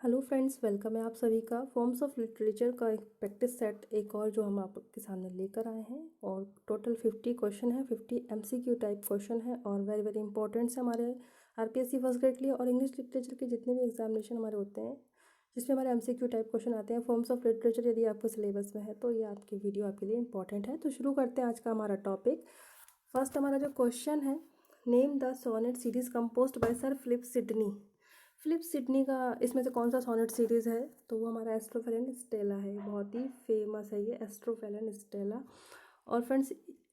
Hello friends, welcome है आप सभी का फॉर्म्स ऑफ लिटरेचर का एक प्रैक्टिस सेट एक और जो हम आपके सामने लेकर आए हैं। और टोटल 50 क्वेश्चन है, 50 एमसीक्यू टाइप क्वेश्चन है और वेरी वेरी इंपॉर्टेंट है हमारे आरपीएससी फर्स्ट ग्रेड के लिए और इंग्लिश लिटरेचर के जितने भी एग्जामिनेशन हमारे होते हैं जिसमें हमारे एमसीक्यू टाइप क्वेश्चन आते हैं फॉर्म्स ऑफ लिटरेचर। यदि आपको सिलेबस में है तो ये आपकी वीडियो आपके लिए इंपॉर्टेंट है। तो शुरू करते हैं आज का हमारा टॉपिक। फर्स्ट हमारा जो क्वेश्चन है, name the sonnet series composed by sir Philip Sidney. Philip Sidney का इसमें से कौन सा सोनेट सीरीज़ है? तो वो हमारा एस्ट्रोफेल एंड स्टेला है। बहुत ही फेमस है ये एस्ट्रोफेल एंड स्टेला। और फ्रेंड्स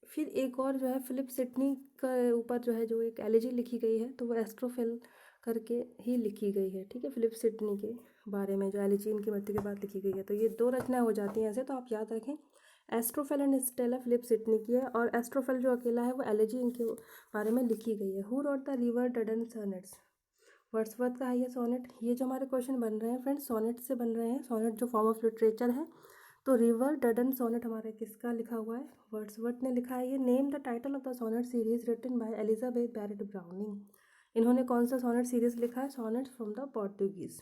फिर एक और जो है फिलिप सिडनी के ऊपर जो है जो एक एलिजी लिखी गई है तो वो एस्ट्रोफेल करके ही लिखी गई है। ठीक है, फिलिप सिडनी के बारे में जो एलिजी इनकी मृत्यु के बाद लिखी गई है। तो ये दो रचनाएं हो जाती हैं ऐसे, तो आप याद रखें Astrophel and Stella Philip Sidney की है और एस्ट्रोफेल जो अकेला है वो एलिजी इनके बारे में लिखी गई है। Who wrote the river Duddon sonnets? Wordsworth का है ये सोनेट। ये जो हमारे क्वेश्चन बन रहे हैं फ्रेंड्स सोनेट से बन रहे हैं, सोनेट जो फॉर्म ऑफ लिटरेचर है। तो रिवर डडन सोनेट हमारे किसका लिखा हुआ है? वर्ड्सवर्थ ने लिखा है ये। Name the title of the sonnet series written by Elizabeth Barrett Browning. इन्होंने कौन सा सोनेट सीरीज लिखा है? Sonnet from the Portuguese.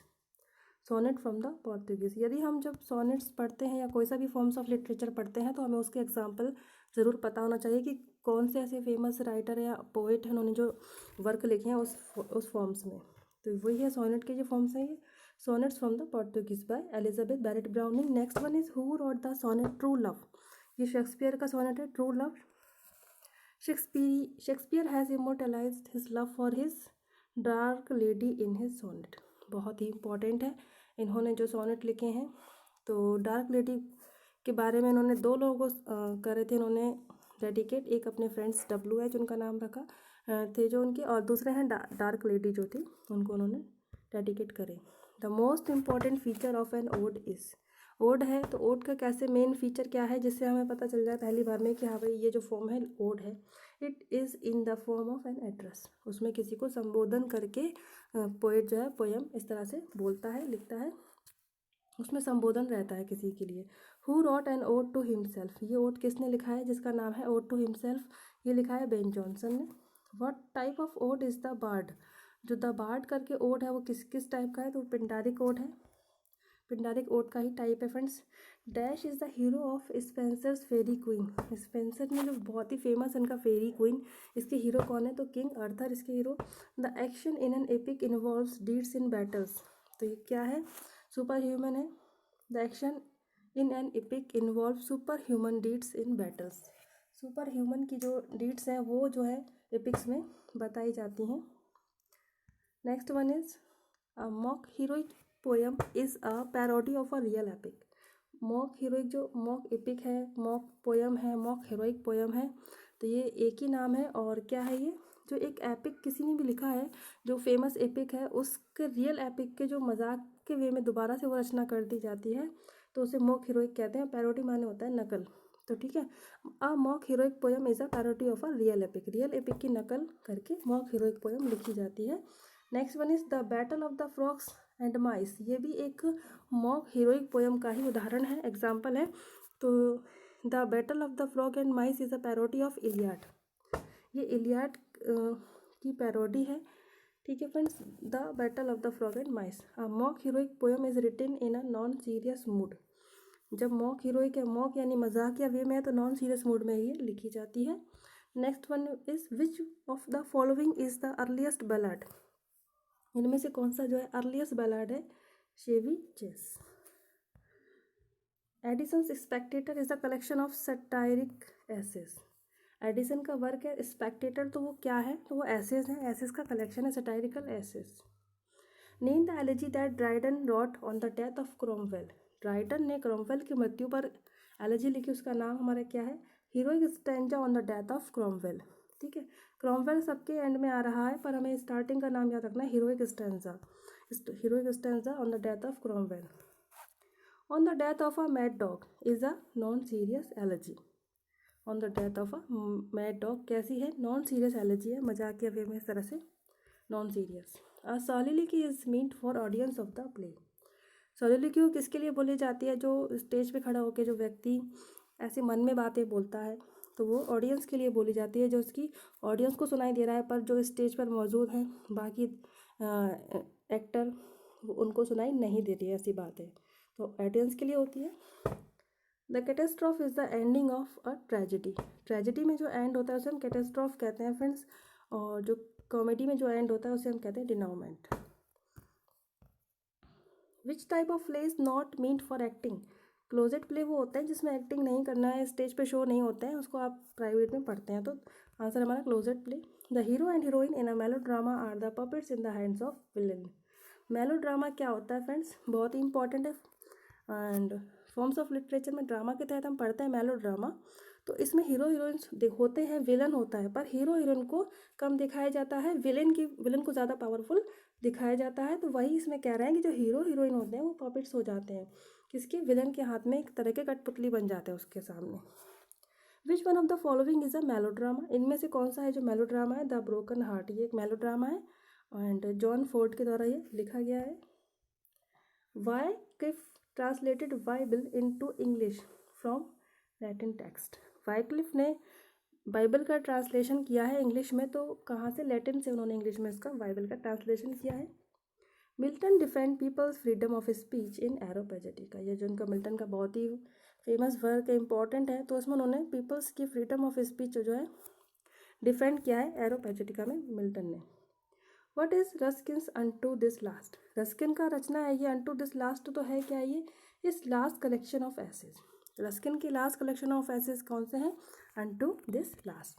Sonnet from the Portuguese. यदि हम जब सोनेट्स पढ़ते हैं या कोई सा भी फॉर्म्स ऑफ लिटरेचर पढ़ते हैं तो हमें उसके एग्जाम्पल ज़रूर पता होना चाहिए कि कौन से ऐसे फेमस राइटर या पोइट हैं उन्होंने जो वर्क लिखे हैं उस फॉर्म्स में। तो वही है सोनेट के जो फॉर्म्स हैं ये sonnets from the Portuguese by Elizabeth Barrett Browning. Next one is who wrote the sonnet true love. ये शेक्सपियर का सोनेट है true love. Shakespeare has immortalized his love for his dark lady in his sonnet. बहुत ही important है। इन्होंने जो sonnet लिखे हैं तो डार्क लेडी के बारे में इन्होंने दो लोगों को करे थे इन्होंने डेडिकेट। एक अपने फ्रेंड्स डब्लू है जिनका नाम रखा थे जो उनके, और दूसरे हैं डार्क लेडी जो थी उनको उन्होंने डेडिकेट करे। The most important feature of an ode is. Ode है तो ओड का कैसे मेन फीचर क्या है जिससे हमें पता चल जाए पहली बार में कि हाँ भाई ये जो फॉर्म है ओड है। It is in the form of an address. उसमें किसी को संबोधन करके पोएट जो है पोयम इस तरह से बोलता है, लिखता है, उसमें संबोधन रहता है किसी के लिए। Who wrote an ode to himself. ये ओड किसने लिखा है जिसका नाम है ओड टू हिमसेल्फ? ये लिखा है बेन जॉनसन ने। What type of ode is the bard. जो द बार्ड करके ओड है वो किस किस टाइप का है? तो पिंडारिक ओड है, पिंडारिक ओड का ही टाइप है friends. Dash is the hero of Spenser's Faerie Queene. Spenser ने जो बहुत ही फेमस इनका फेरी क्वीन, इसके हीरो कौन है? तो किंग अर्थर इसके hero. The action in an epic involves deeds in battles. तो ये क्या है? सुपर ह्यूमन है। The action in an epic involve super human deeds in battles. Super human की जो डीड्स हैं वो जो है एपिक्स में बताई जाती हैं। Next one is mock heroic poem is a parody of a real epic. Mock heroic जो मॉक एपिक है, मॉक पोएम है, मॉक हीरोइक पोएम है, तो ये एक ही नाम है। और क्या है ये? जो एक एपिक किसी ने भी लिखा है जो फेमस एपिक है उसके रियल एपिक के जो मजाक के वे में दोबारा से वो रचना कर दी जाती है तो उसे मॉक हीरोइक कहते हैं। पैरोडी माने होता है नकल। तो ठीक है, a mock heroic poem is a parody of a real epic. Real epic की नकल करके मॉक हीरोइक पोएम लिखी जाती है। Next one is the battle of the frogs and mice. ये भी एक मॉक हीरोइक पोएम का ही उदाहरण है, एग्जाम्पल है। तो the battle of the frog and mice is a parody of Iliad. ये इलियाड की पैरोडी है। ठीक है friends, the battle of the frog and mice. A mock heroic poem is written in a non serious mood. जब mock heroic है, mock यानी मजाक या वे में है, तो नॉन सीरियस मूड में ये लिखी जाती है। Next one is which of the following is the earliest ballad. इनमें से कौन सा जो है अर्लीस्ट बैलाड है? Chevy Chase. Addison Spectator is the collection of satiric essays. Addison का वर्क है स्पेक्टेटर, तो वो क्या है? तो वो एसेस है, एसेस का कलेक्शन है, satirical essays. Name the elegy that Dryden wrote on the death of Cromwell. Dryden ने क्रोमवेल की मृत्यु पर एलिजी लिखी, उसका नाम हमारा क्या है? Heroic stanza on the death of Cromwell. ठीक है, क्रोमवेल सबके एंड में आ रहा है पर हमें स्टार्टिंग का नाम याद रखना है, heroic stanza. Heroic stanza on the death of Cromwell. On the death of a mad dog is a non serious allergy. On the death of a mad dog कैसी है? नॉन सीरियस एलर्जी है, मजाकिया वे में इस तरह से, non serious. A soliloquy is meant for audience of the play. Soliloquy किसके लिए बोली जाती है? जो स्टेज पे खड़ा होकर जो व्यक्ति ऐसे मन में बातें बोलता है तो वो ऑडियंस के लिए बोली जाती है, जो उसकी ऑडियंस को सुनाई दे रहा है पर जो स्टेज पर मौजूद हैं बाकी एक्टर उनको सुनाई नहीं देती है, ऐसी बात है। तो ऑडियंस के लिए होती है। The catastrophe is the ending of a tragedy. Tragedy में जो एंड होता है उसे हम कैटेस्ट्रॉफ कहते हैं फ्रेंड्स, और जो कॉमेडी में जो एंड होता है उसे हम कहते हैं denouement. Which type of play is not meant for acting. Closet play वो होता है जिसमें एक्टिंग नहीं करना है, स्टेज पे शो नहीं होते हैं, उसको आप प्राइवेट में पढ़ते हैं। तो आंसर हमारा closet play. The hero and heroine in a melodrama are the puppets in the hands of villain. Melodrama क्या होता है फ्रेंड्स, बहुत ही इंपॉर्टेंट है, एंड फॉर्म्स ऑफ लिटरेचर में ड्रामा के तहत हम पढ़ते हैं मेलो ड्रामा। तो इसमें हीरो हीरोइंस होते हैं, विलन होता है, पर हीरो हीरोइन को कम दिखाया जाता है, विलन को ज़्यादा पावरफुल दिखाया जाता है। तो वही इसमें कह रहे हैं कि जो हीरो हीरोइन होते हैं वो पॉपेट्स हो जाते हैं, किसके, विलन के हाथ में एक तरह के कठपुतली बन जाते हैं उसके सामने। Which one of the following is a melodrama. इनमें से कौन सा है जो मेलोड्रामा है। द ब्रोकन हार्ट, ये एक मेलोड्रामा है एंड जॉन फोर्ड के द्वारा ये लिखा गया है। Wycliffe translated Bible into English from Latin text. Wycliffe ने बाइबल का ट्रांसलेशन किया है इंग्लिश में, तो कहाँ से, लैटिन से उन्होंने इंग्लिश में इसका बाइबल का ट्रांसलेशन किया है। Milton defend people's freedom of speech in Areopagitica. ये जो इनका मिल्टन का बहुत ही फेमस वर्क है, इंपॉर्टेंट है, तो उसमें उन्होंने पीपल्स की फ्रीडम ऑफ स्पीच जो है डिफेंड किया है एरोपैजेटिका में मिल्टन ने। What is Ruskin's unto this last. Ruskin का रचना है ये अनटू दिस लास्ट, तो है क्या ये, इस last collection of essays. Ruskin की लास्ट कलेक्शन ऑफ एसेज कौन से हैं, unto this last.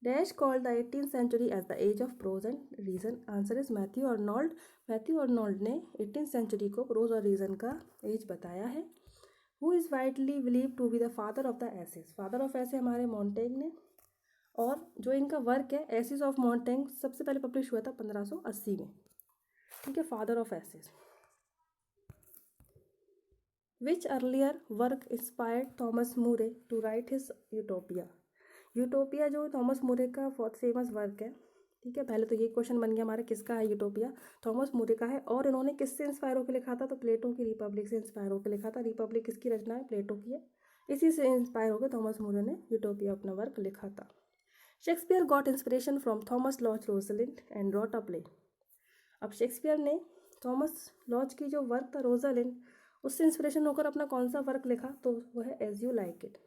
Dash called the 18th century as the age of prose and reason. Answer is Matthew Arnold. Matthew Arnold ने 18th सेंचुरी को pros और reason का age बताया है। Who is widely believe to be the father of the essays. Father of essay हमारे Montaigne ने, और जो इनका वर्क है एसेज ऑफ मॉन्टेग सबसे पहले पब्लिश हुआ था 1580 में। ठीक है, father of essays. Which earlier work inspired Thomas More to write his Utopia. Utopia जो थॉमस मूरे का बहुत फेमस वर्क है। ठीक है, पहले तो ये क्वेश्चन बन गया हमारा, किसका है यूटोपिया, थॉमस मूरे का है। और इन्होंने किससे इंस्पायर होकर लिखा था, तो प्लेटो की रिपब्लिक से इंस्पायर होकर लिखा था। रिपब्लिक किसकी रचना है, प्लेटो की है। इसी से इंस्पायर होकर थॉमस मूरे ने यूटोपिया अपना वर्क लिखा था। Shakespeare got inspiration from Thomas Lodge Rosalind and wrote a play. अब शेक्सपियर ने थॉमस लॉज की जो वर्क था रोजलिंड, उससे इंस्पिरेशन होकर अपना कौन सा वर्क लिखा, तो वो है as you like it.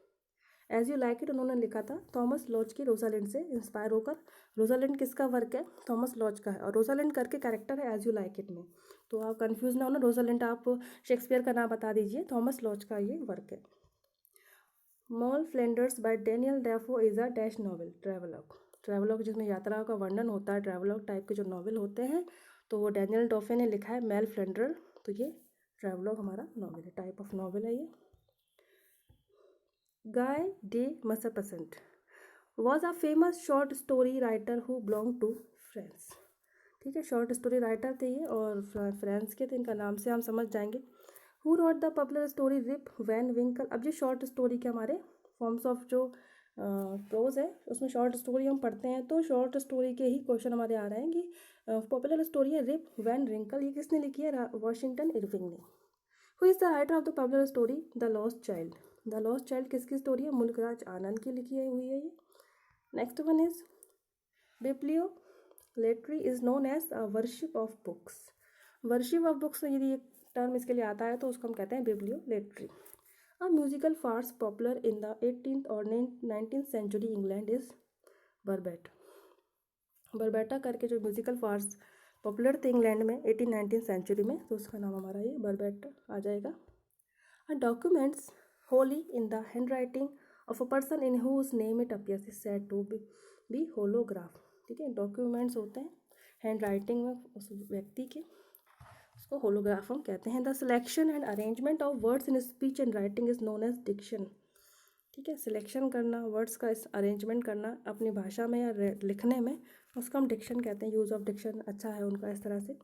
As you like it उन्होंने लिखा था थॉमस लॉज की रोजालिंड से इंस्पायर होकर। रोजालिंड किसका वर्क है, थॉमस लॉज का है, और रोजालिंड करके कैरेक्टर है एज यू लाइक इट में। तो आप कंफ्यूज ना हो ना, रोजालिंड आप शेक्सपियर का नाम बता दीजिए, थॉमस लॉज का ये वर्क है। Moll Flanders by Daniel Defoe is a dash novel. Travelogue, travelogue जिसमें यात्राओं का वर्णन होता है, ट्रैवलॉग टाइप के जो नॉवल होते हैं, तो वो डेनियल डॉफे ने लिखा है। मेल फ्लेंडर, तो ये ट्रैवलॉग हमारा नॉवल है, टाइप ऑफ नॉवल है ये। Guy de Maupassant was a famous short story writer who belong to France. ठीक है, शॉर्ट स्टोरी राइटर थे ये और फ्रांस के थे, इनका नाम से हम समझ जाएंगे। Who wrote the popular story Rip Van Winkle. अब ये शॉर्ट स्टोरी के हमारे फॉर्म्स ऑफ जो प्रोज है उसमें शॉर्ट स्टोरी हम पढ़ते हैं, तो शॉर्ट स्टोरी के ही क्वेश्चन हमारे आ रहे हैं कि पॉपुलर स्टोरी है रिप वैन रिंकल, ये किसने लिखी है, वॉशिंगटन इरविंग ने। Who is the writer of the popular story the lost child. The lost child किसकी स्टोरी है, मुल्कराज आनंद की लिखी हुई है ये। Next one is bibliolatry is known as a worship of books. Worship of books यदि एक टर्म इसके लिए आता है तो उसको हम कहते हैं bibliolatry. A musical farce popular in the 18th और 19th century England is burletta. Burletta करके जो म्यूजिकल फार्स पॉपुलर थे इंग्लैंड में 18th-19th सेंचुरी में, तो उसका नाम हमारा ये बरबैटा आ जाएगा। A documents wholly in the hand writing of a person in whose name it appears is said to be holograph. ठीक है, डॉक्यूमेंट्स होते हैं हैंड राइटिंग में उस व्यक्ति के, उसको होलोग्राफ हम कहते हैं। The selection and arrangement of words in speech and writing is known as diction. ठीक है, सिलेक्शन करना, वर्ड्स का इस अरेंजमेंट करना अपनी भाषा में या लिखने में, उसको हम डिक्शन कहते हैं। यूज़ ऑफ डिक्शन अच्छा है उनका इस तरह से।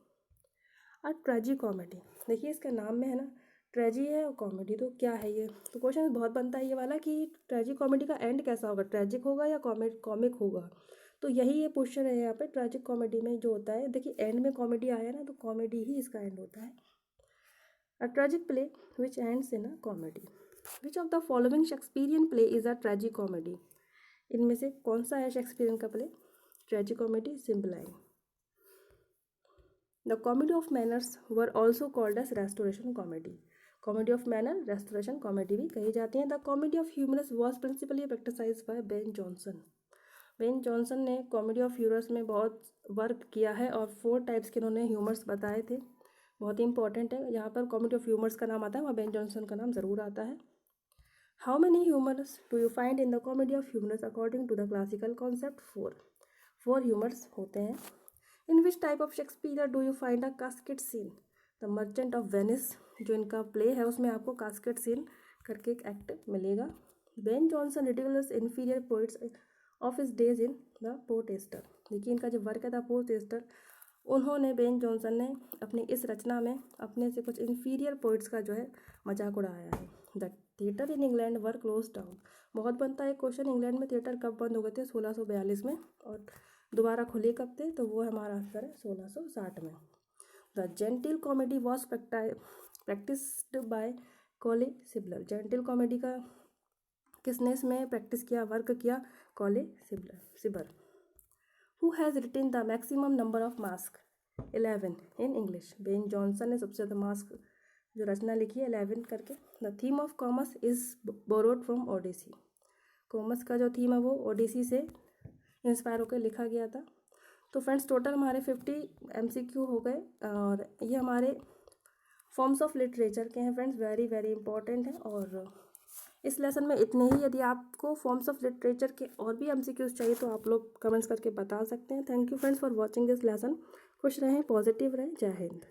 और ट्रेजी कॉमेडी, देखिए इसका नाम में है ना ट्रेजी है और कॉमेडी, तो क्या है ये, तो क्वेश्चन बहुत बनता है ये वाला कि ट्रेजी कॉमेडी का एंड कैसा होगा, ट्रेजिक होगा या कॉमिक होगा। तो यही ये क्वेश्चन है यहाँ पे। ट्रेजिक कॉमेडी में जो होता है, देखिए एंड में कॉमेडी आया ना, तो कॉमेडी ही इसका एंड होता है। A tragic play which ends in a comedy. Which of the following Shakespearean play is a tragic comedy. इनमें से कौन सा है शेक्सपियरियन का play tragic comedy, Cymbeline. The comedy of manners were also called as restoration comedy. Comedy of manner restoration comedy भी कही जाती है। The comedy of humours was principally practised by Ben Jonson. Ben Jonson ने comedy of humours में बहुत work किया है और 4 टाइप्स के उन्होंने ह्यूमर्स बताए थे। बहुत ही इंपॉर्टेंट है, यहाँ पर कॉमेडी ऑफ ह्यूमर्स का नाम आता है, वहाँ बेन जॉनसन का नाम ज़रूर आता है। How many humours do you find in the comedy of humours according to the classical concept? 4 humours होते हैं। In which type of Shakespeare do you find a casket scene? The merchant of Venice जो इनका play है उसमें आपको casket scene करके एक act मिलेगा। Ben Jonson ridiculous inferior poets of his days in the Poetaster. देखिए इनका जो वर्क है था पोर्टेस्टर, उन्होंने बेन जॉनसन ने अपनी इस रचना में अपने से कुछ इन्फीरियर पोइट्स का जो है मजाक उड़ाया है। The theatre in England were close down. बहुत बनता है क्वेश्चन, इंग्लैंड में थिएटर कब बंद हो गए थे? 1642 में, और दोबारा खुले कब थे? तो वो हमारा आंसर है 1660 में। The genteel comedy was practised by Colley Cibber. Gentle comedy का किसने इसमें प्रैक्टिस किया, वर्क किया? Colley Cibber. Who has written the maximum number of masque? 11 in English. Ben Jonson ने सबसे ज़्यादा मास्क जो रचना लिखी है 11 करके। The theme of commerce is borrowed from Odyssey. Commerce का जो थीम है वो ओडिसी से इंस्पायर होकर लिखा गया था। तो फ्रेंड्स टोटल हमारे 50 MCQ हो गए और ये हमारे फॉर्म्स ऑफ लिटरेचर के हैं फ्रेंड्स, वेरी वेरी इंपॉर्टेंट है। और इस लेसन में इतने ही। यदि आपको फॉर्म्स ऑफ लिटरेचर के और भी MCQs चाहिए तो आप लोग कमेंट्स करके बता सकते हैं। Thank you friends for watching this lesson. खुश रहें, पॉजिटिव रहें। जय हिंद।